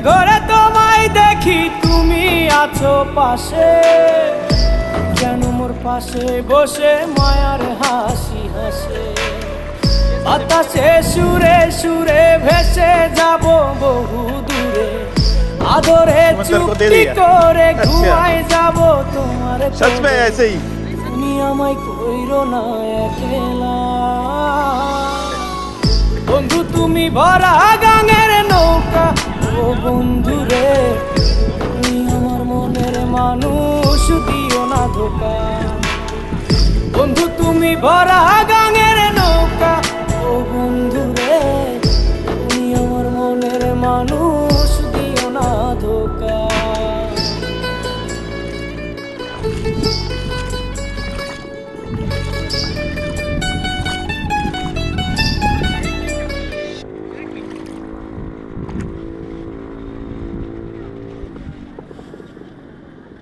ঘরে তোমায় দেখি তুমি আছো পাশে, যেন মোর পাশে বসে মায়ার হাসি হাসে। বাতাসে সুরে সুরে ভেসে যাব বহু দূরে, আদরে চুক্তি করে ঘুমায় যাব তোমার কোলে। তুমি আমায় কইরো না একলা বন্ধু, তুমি ভরা গাঙের নৌকা। ও বন্ধু রে, তুমি আমার মনের মানুষ, দিও না ধোকা। বন্ধু তুমি ভরা গাঙের